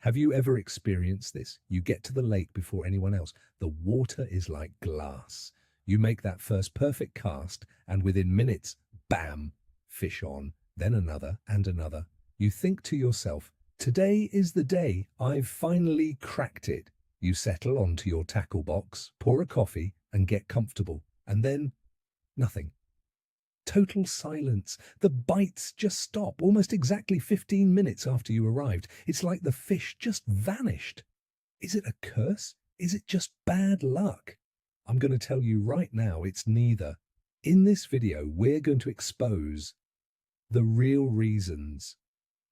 Have you ever experienced this? You get to the lake before anyone else. The water is like glass. You make that first perfect cast, and within minutes, bam, fish on, then another and another. You think to yourself, today is the day, I've finally cracked it. You settle onto your tackle box, pour a coffee, and get comfortable. And then, nothing. Total silence. The bites just stop almost exactly 15 minutes after you arrived. It's like the fish just vanished. Is it a curse? Is it just bad luck? I'm going to tell you right now, it's neither. In this video, we're going to expose the real reasons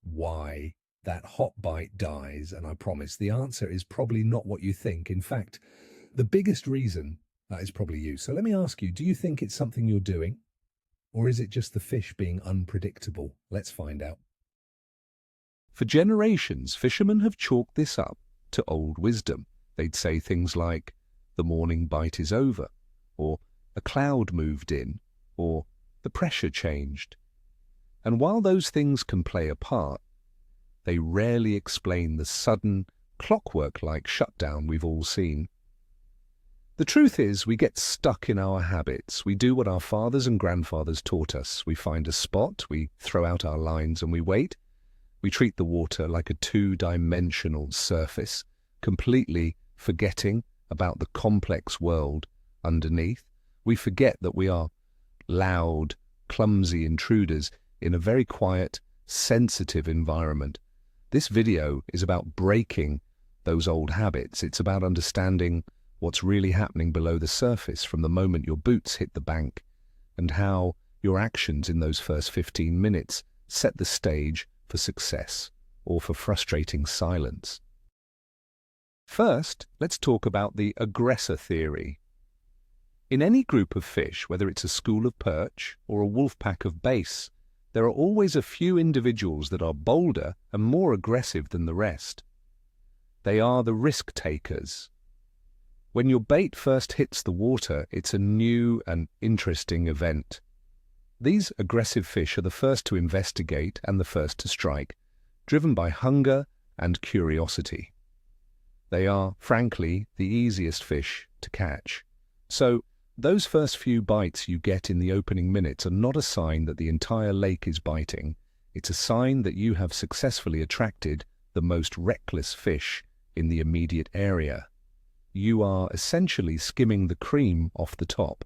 why that hot bite dies. And I promise the answer is probably not what you think. In fact, the biggest reason is probably you. So let me ask you, do you think it's something you're doing? Or is it just the fish being unpredictable? Let's find out. For generations, fishermen have chalked this up to old wisdom. They'd say things like, the morning bite is over, or a cloud moved in, or the pressure changed. And while those things can play a part, they rarely explain the sudden, clockwork-like shutdown we've all seen. The truth is, we get stuck in our habits. We do what our fathers and grandfathers taught us. We find a spot, we throw out our lines and we wait. We treat the water like a two-dimensional surface, completely forgetting about the complex world underneath. We forget that we are loud, clumsy intruders in a very quiet, sensitive environment. This video is about breaking those old habits. It's about understanding what's really happening below the surface from the moment your boots hit the bank, and how your actions in those first 15 minutes set the stage for success or for frustrating silence. First, let's talk about the aggressor theory. In any group of fish, whether it's a school of perch or a wolf pack of bass, there are always a few individuals that are bolder and more aggressive than the rest. They are the risk takers. When your bait first hits the water, it's a new and interesting event. These aggressive fish are the first to investigate and the first to strike, driven by hunger and curiosity. They are, frankly, the easiest fish to catch. So, those first few bites you get in the opening minutes are not a sign that the entire lake is biting. It's a sign that you have successfully attracted the most reckless fish in the immediate area. You are essentially skimming the cream off the top.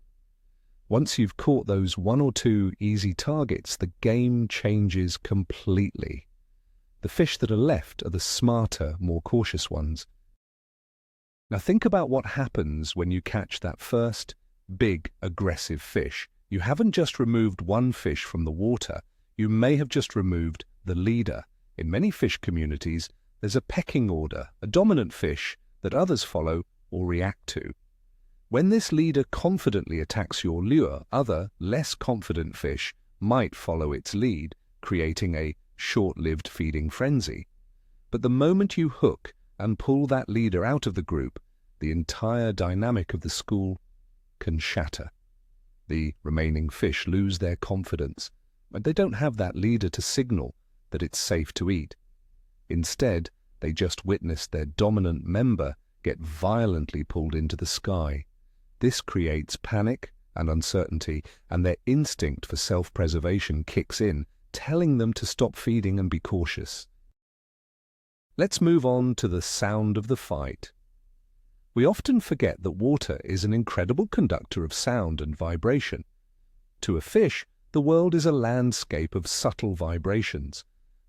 Once you've caught those one or two easy targets, the game changes completely. The fish that are left are the smarter, more cautious ones. Now think about what happens when you catch that first big, aggressive fish. You haven't just removed one fish from the water, you may have just removed the leader. In many fish communities, there's a pecking order, a dominant fish that others follow or react to. When this leader confidently attacks your lure, other, less confident fish might follow its lead, creating a short-lived feeding frenzy. But the moment you hook and pull that leader out of the group, the entire dynamic of the school can shatter. The remaining fish lose their confidence, and they don't have that leader to signal that it's safe to eat. Instead, they just witness their dominant member get violently pulled into the sky. This creates panic and uncertainty, and their instinct for self-preservation kicks in, telling them to stop feeding and be cautious. Let's move on to the sound of the fight. We often forget that water is an incredible conductor of sound and vibration. To a fish, the world is a landscape of subtle vibrations.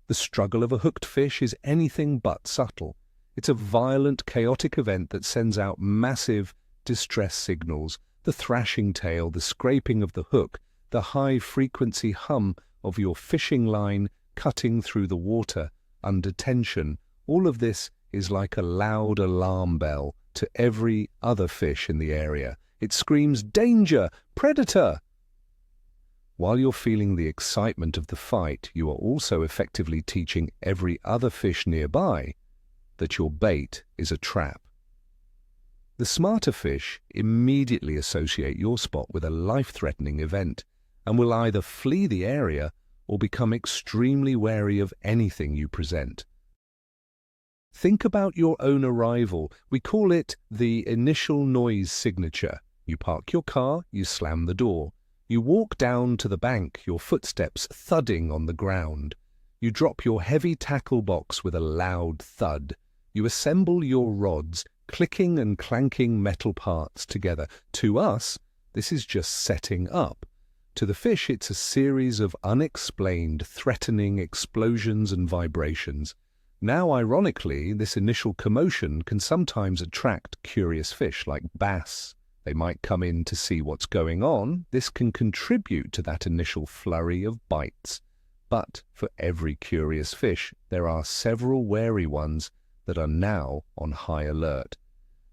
The struggle of a hooked fish is anything but subtle. It's a violent, chaotic event that sends out massive distress signals, the thrashing tail, the scraping of the hook, the high-frequency hum of your fishing line cutting through the water under tension. All of this is like a loud alarm bell to every other fish in the area. It screams, "Danger! Predator!" While you're feeling the excitement of the fight, you are also effectively teaching every other fish nearby that your bait is a trap. The smarter fish immediately associate your spot with a life-threatening event and will either flee the area or become extremely wary of anything you present. Think about your own arrival. We call it the initial noise signature. You park your car, you slam the door. You walk down to the bank, your footsteps thudding on the ground. You drop your heavy tackle box with a loud thud. You assemble your rods, clicking and clanking metal parts together. To us, this is just setting up. To the fish, it's a series of unexplained, threatening explosions and vibrations. Now, ironically, this initial commotion can sometimes attract curious fish like bass. They might come in to see what's going on. This can contribute to that initial flurry of bites. But for every curious fish, there are several wary ones that are now on high alert.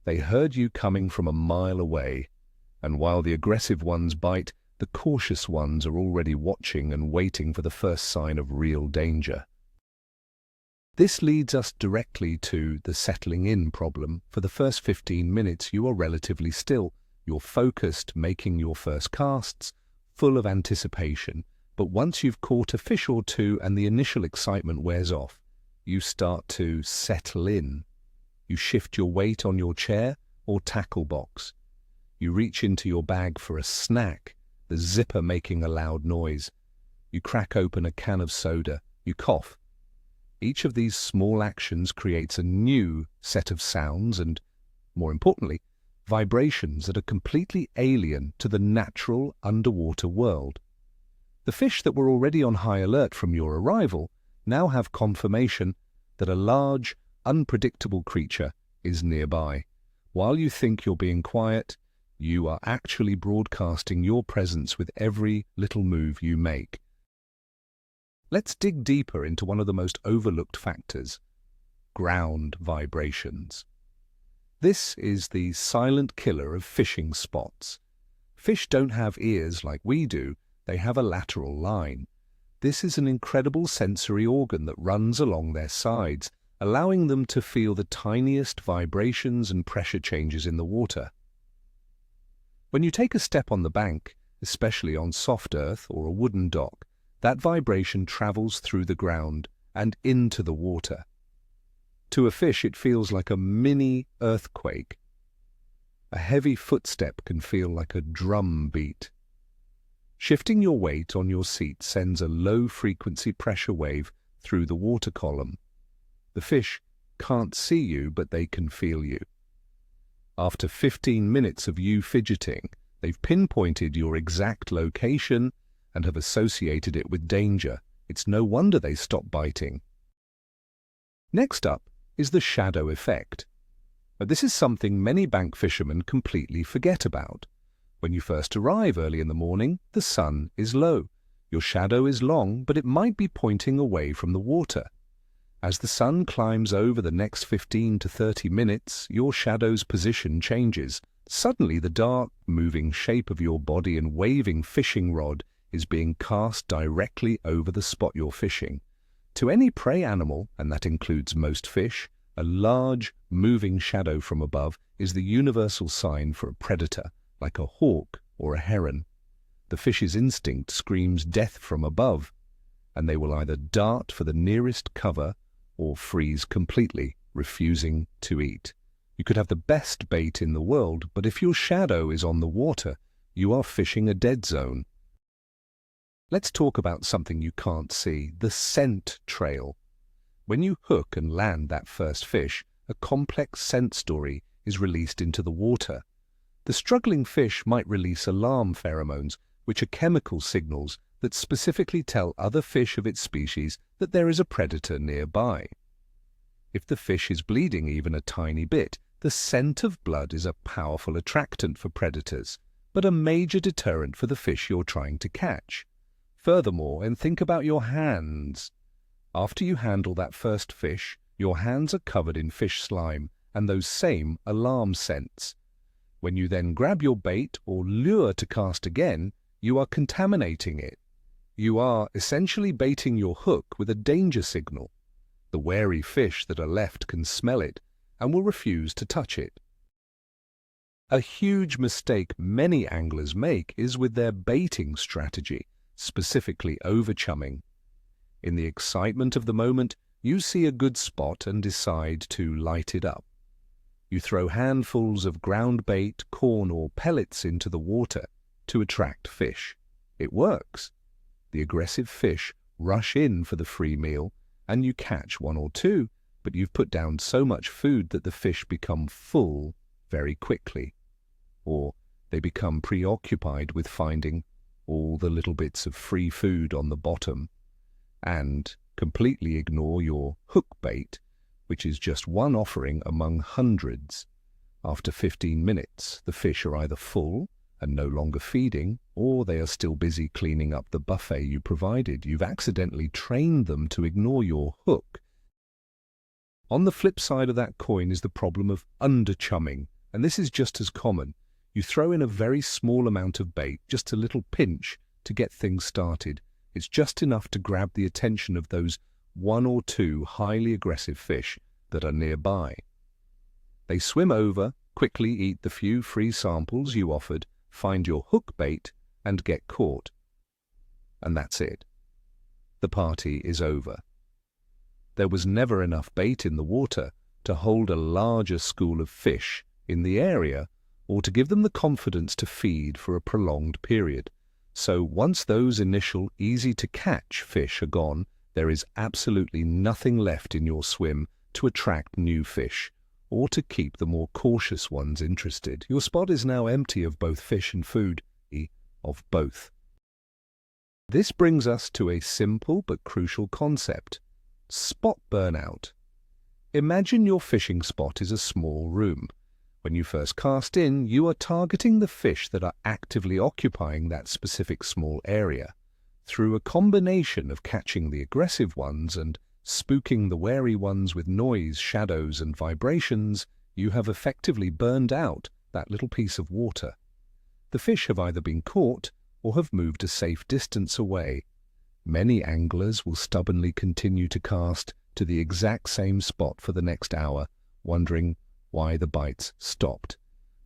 They heard you coming from a mile away, and while the aggressive ones bite, the cautious ones are already watching and waiting for the first sign of real danger. This leads us directly to the settling in problem. For the first 15 minutes, you are relatively still. You're focused, making your first casts, full of anticipation. But once you've caught a fish or two and the initial excitement wears off, you start to settle in. You shift your weight on your chair or tackle box. You reach into your bag for a snack, the zipper making a loud noise. You crack open a can of soda. You cough. Each of these small actions creates a new set of sounds and, more importantly, vibrations that are completely alien to the natural underwater world. The fish that were already on high alert from your arrival now have confirmation that a large, unpredictable creature is nearby. While you think you're being quiet, you are actually broadcasting your presence with every little move you make. Let's dig deeper into one of the most overlooked factors: ground vibrations. This is the silent killer of fishing spots. Fish don't have ears like we do, they have a lateral line. This is an incredible sensory organ that runs along their sides, allowing them to feel the tiniest vibrations and pressure changes in the water. When you take a step on the bank, especially on soft earth or a wooden dock, that vibration travels through the ground and into the water. To a fish, it feels like a mini earthquake. A heavy footstep can feel like a drum beat. Shifting your weight on your seat sends a low-frequency pressure wave through the water column. The fish can't see you, but they can feel you. After 15 minutes of you fidgeting, they've pinpointed your exact location and have associated it with danger. It's no wonder they stop biting. Next up is the shadow effect. Now, this is something many bank fishermen completely forget about. When you first arrive early in the morning, the sun is low. Your shadow is long, but it might be pointing away from the water. As the sun climbs over the next 15 to 30 minutes, your shadow's position changes. Suddenly, the dark, moving shape of your body and waving fishing rod is being cast directly over the spot you're fishing. To any prey animal, and that includes most fish, a large, moving shadow from above is the universal sign for a predator, like a hawk or a heron. The fish's instinct screams death from above, and they will either dart for the nearest cover or freeze completely, refusing to eat. You could have the best bait in the world, but if your shadow is on the water, you are fishing a dead zone. Let's talk about something you can't see, the scent trail. When you hook and land that first fish, a complex scent story is released into the water. The struggling fish might release alarm pheromones, which are chemical signals that specifically tell other fish of its species that there is a predator nearby. If the fish is bleeding even a tiny bit, the scent of blood is a powerful attractant for predators, but a major deterrent for the fish you're trying to catch. Furthermore, and think about your hands. After you handle that first fish, your hands are covered in fish slime and those same alarm scents. When you then grab your bait or lure to cast again, you are contaminating it. You are essentially baiting your hook with a danger signal. The wary fish that are left can smell it and will refuse to touch it. A huge mistake many anglers make is with their baiting strategy, specifically overchumming. In the excitement of the moment, You see a good spot and decide to light it up. You throw handfuls of ground bait, corn or pellets into the water to attract fish. It works. The aggressive fish rush in for the free meal, and you catch one or two, but you've put down so much food that the fish become full very quickly. Or they become preoccupied with finding all the little bits of free food on the bottom and completely ignore your hook bait, which is just one offering among hundreds. After 15 minutes, the fish are either full and no longer feeding, or they are still busy cleaning up the buffet you provided. You've accidentally trained them to ignore your hook. On the flip side of that coin is the problem of underchumming, and this is just as common. You throw in a very small amount of bait, just a little pinch, to get things started. It's just enough to grab the attention of those one or two highly aggressive fish that are nearby. They swim over, quickly eat the few free samples you offered, find your hook bait, and get caught. And that's it. The party is over. There was never enough bait in the water to hold a larger school of fish in the area or to give them the confidence to feed for a prolonged period. So once those initial easy-to-catch fish are gone, there is absolutely nothing left in your swim to attract new fish or to keep the more cautious ones interested. Your spot is now empty of both fish and food, of both. This brings us to a simple but crucial concept: spot burnout. Imagine your fishing spot is a small room. When you first cast in, you are targeting the fish that are actively occupying that specific small area. Through a combination of catching the aggressive ones and spooking the wary ones with noise, shadows, and vibrations, you have effectively burned out that little piece of water. The fish have either been caught or have moved a safe distance away. Many anglers will stubbornly continue to cast to the exact same spot for the next hour, wondering why the bites stopped.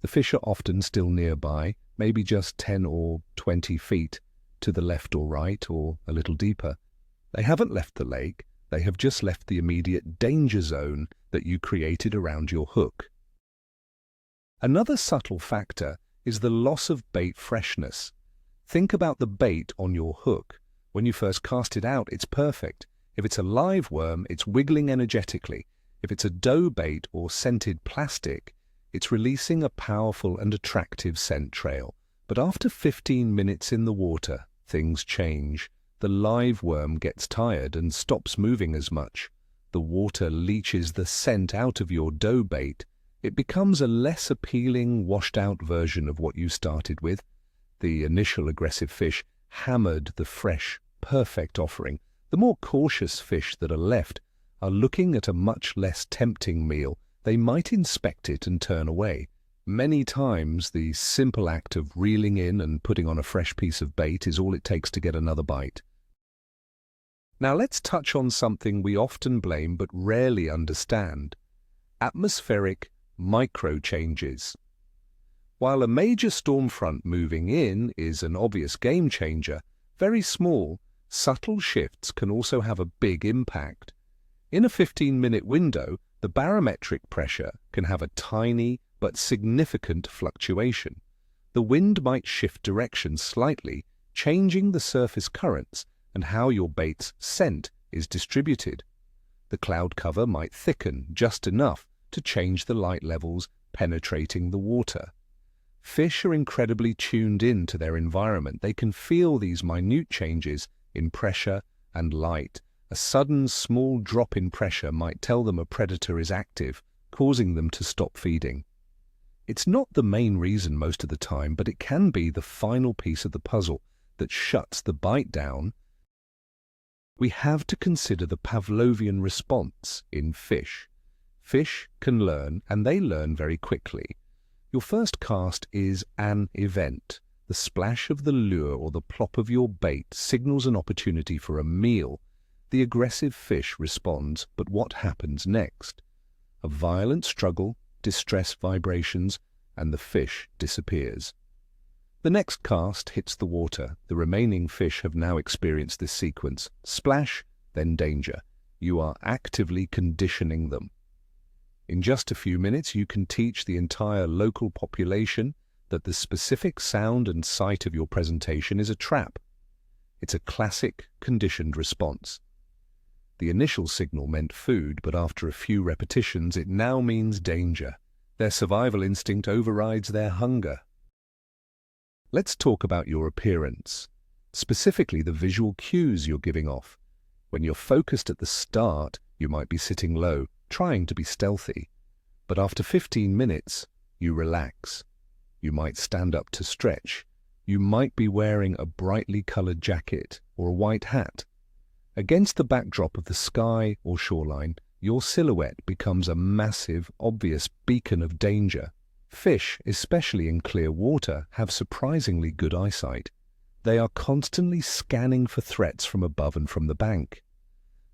The fish are often still nearby, maybe just 10 or 20 feet to the left or right, or a little deeper. They haven't left the lake, they have just left the immediate danger zone that you created around your hook. Another subtle factor is the loss of bait freshness. Think about the bait on your hook. When you first cast it out, it's perfect. If it's a live worm, it's wiggling energetically. If it's a dough bait or scented plastic, it's releasing a powerful and attractive scent trail. But after 15 minutes in the water, things change. The live worm gets tired and stops moving as much. The water leaches the scent out of your dough bait. It becomes a less appealing, washed-out version of what you started with. The initial aggressive fish hammered the fresh, perfect offering. The more cautious fish that are left are looking at a much less tempting meal. They might inspect it and turn away. Many times, the simple act of reeling in and putting on a fresh piece of bait is all it takes to get another bite. Now let's touch on something we often blame but rarely understand: atmospheric micro-changes. While a major storm front moving in is an obvious game-changer, very small, subtle shifts can also have a big impact. In a 15-minute window, the barometric pressure can have a tiny but significant fluctuation. The wind might shift direction slightly, changing the surface currents and how your bait's scent is distributed. The cloud cover might thicken just enough to change the light levels penetrating the water. Fish are incredibly tuned in to their environment. They can feel these minute changes in pressure and light. A sudden small drop in pressure might tell them a predator is active, causing them to stop feeding. It's not the main reason most of the time, but it can be the final piece of the puzzle that shuts the bite down. We have to consider the Pavlovian response in fish. Fish can learn, and they learn very quickly. Your first cast is an event. The splash of the lure or the plop of your bait signals an opportunity for a meal. The aggressive fish responds, but what happens next? A violent struggle, distress vibrations, and the fish disappears. The next cast hits the water. The remaining fish have now experienced this sequence: splash, then danger. You are actively conditioning them. In just a few minutes, you can teach the entire local population that the specific sound and sight of your presentation is a trap. It's a classic conditioned response. The initial signal meant food, but after a few repetitions, it now means danger. Their survival instinct overrides their hunger. Let's talk about your appearance, specifically the visual cues you're giving off. When you're focused at the start, you might be sitting low, trying to be stealthy. But after 15 minutes, you relax. You might stand up to stretch. You might be wearing a brightly colored jacket or a white hat. Against the backdrop of the sky or shoreline, your silhouette becomes a massive, obvious beacon of danger. Fish, especially in clear water, have surprisingly good eyesight. They are constantly scanning for threats from above and from the bank.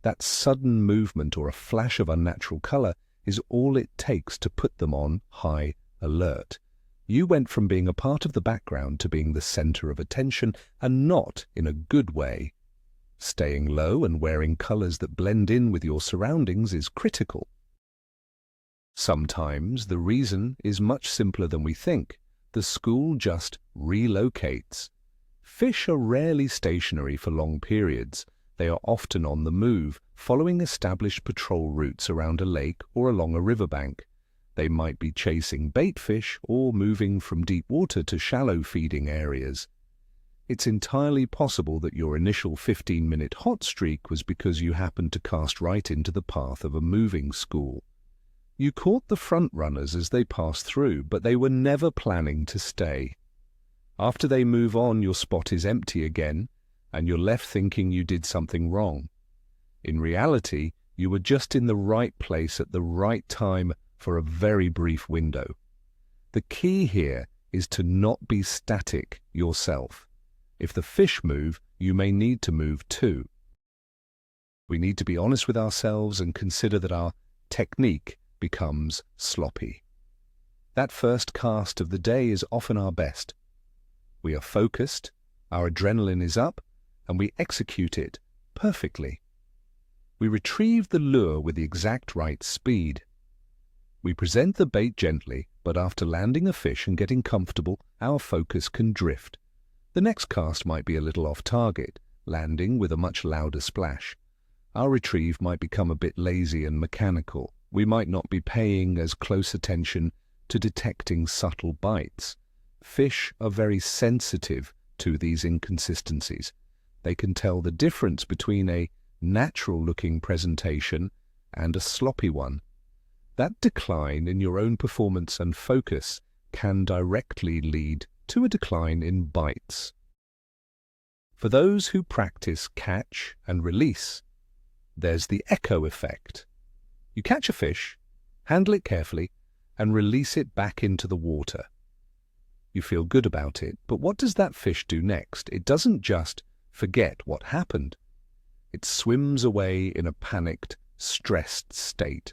That sudden movement or a flash of unnatural color is all it takes to put them on high alert. You went from being a part of the background to being the center of attention, and not in a good way. Staying low and wearing colors that blend in with your surroundings is critical. Sometimes the reason is much simpler than we think. The school just relocates. Fish are rarely stationary for long periods. They are often on the move, following established patrol routes around a lake or along a riverbank. They might be chasing bait fish or moving from deep water to shallow feeding areas. It's entirely possible that your initial 15-minute hot streak was because you happened to cast right into the path of a moving school. You caught the front runners as they passed through, but they were never planning to stay. After they move on, your spot is empty again, and you're left thinking you did something wrong. In reality, you were just in the right place at the right time for a very brief window. The key here is to not be static yourself. If the fish move, you may need to move too. We need to be honest with ourselves and consider that our technique becomes sloppy. That first cast of the day is often our best. We are focused, our adrenaline is up, and we execute it perfectly. We retrieve the lure with the exact right speed. We present the bait gently, but after landing a fish and getting comfortable, our focus can drift. The next cast might be a little off target, landing with a much louder splash. Our retrieve might become a bit lazy and mechanical. We might not be paying as close attention to detecting subtle bites. Fish are very sensitive to these inconsistencies. They can tell the difference between a natural-looking presentation and a sloppy one. That decline in your own performance and focus can directly lead to a decline in bites. For those who practice catch and release, there's the echo effect. You catch a fish, handle it carefully, and release it back into the water. You feel good about it, but what does that fish do next? It doesn't just forget what happened. It swims away in a panicked, stressed state.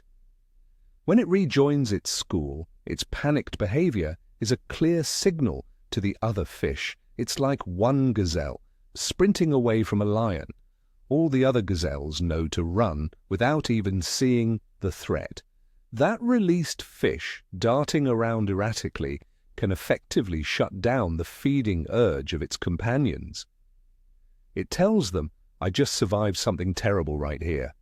When it rejoins its school, its panicked behavior is a clear signal to the other fish. It's like one gazelle sprinting away from a lion. All the other gazelles know to run without even seeing the threat. That released fish darting around erratically can effectively shut down the feeding urge of its companions. It tells them, I just survived something terrible right here.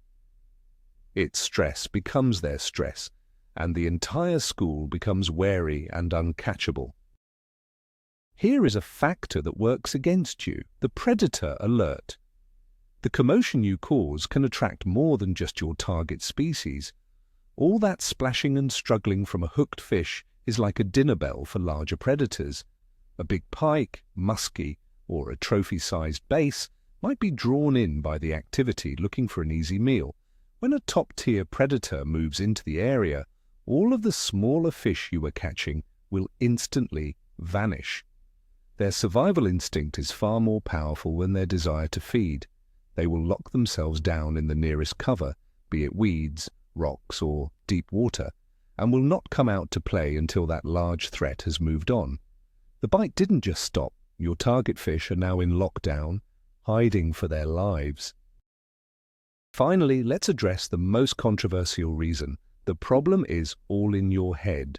Its stress becomes their stress, and the entire school becomes wary and uncatchable. Here is a factor that works against you, the predator alert. The commotion you cause can attract more than just your target species. All that splashing and struggling from a hooked fish is like a dinner bell for larger predators. A big pike, muskie, or a trophy-sized bass might be drawn in by the activity looking for an easy meal. When a top-tier predator moves into the area, all of the smaller fish you were catching will instantly vanish. Their survival instinct is far more powerful than their desire to feed. They will lock themselves down in the nearest cover, be it weeds, rocks, or deep water, and will not come out to play until that large threat has moved on. The bite didn't just stop. Your target fish are now in lockdown, hiding for their lives. Finally, let's address the most controversial reason. The problem is all in your head.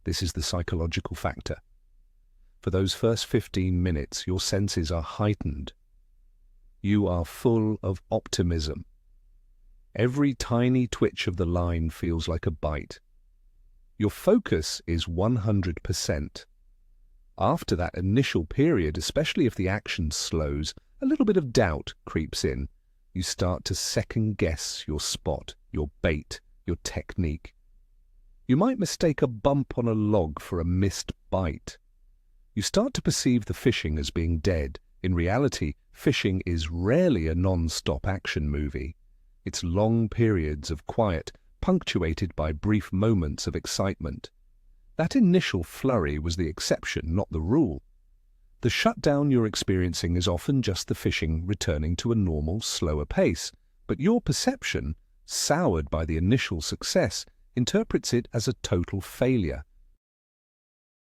This is the psychological factor. For those first 15 minutes, your senses are heightened. You are full of optimism. Every tiny twitch of the line feels like a bite. Your focus is 100%. After that initial period, especially if the action slows, a little bit of doubt creeps in. You start to second-guess your spot, your bait, your technique. You might mistake a bump on a log for a missed bite. You start to perceive the fishing as being dead. In reality, fishing is rarely a non-stop action movie. It's long periods of quiet, punctuated by brief moments of excitement. That initial flurry was the exception, not the rule. The shutdown you're experiencing is often just the fishing returning to a normal, slower pace, but your perception, soured by the initial success, interprets it as a total failure.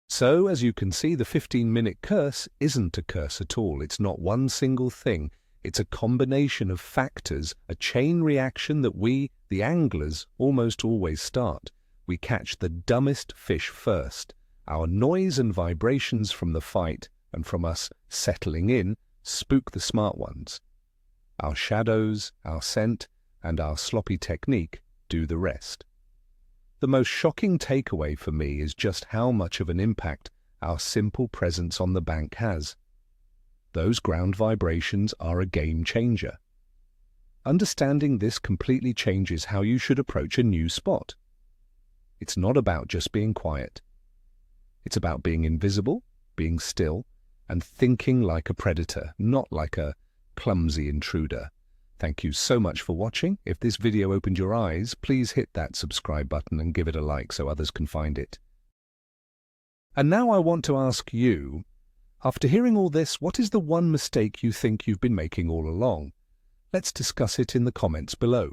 So, as you can see, the 15-minute curse isn't a curse at all. It's not one single thing. It's a combination of factors, a chain reaction that we, the anglers, almost always start. We catch the dumbest fish first. Our noise and vibrations from the fight and from us settling in spook the smart ones. Our shadows, our scent, and our sloppy technique do the rest. The most shocking takeaway for me is just how much of an impact our simple presence on the bank has. Those ground vibrations are a game changer. Understanding this completely changes how you should approach a new spot. It's not about just being quiet. It's about being invisible, being still, and thinking like a predator, not like a clumsy intruder. Thank you so much for watching. If this video opened your eyes, please hit that subscribe button and give it a like so others can find it. And now I want to ask you, after hearing all this, what is the one mistake you think you've been making all along? Let's discuss it in the comments below.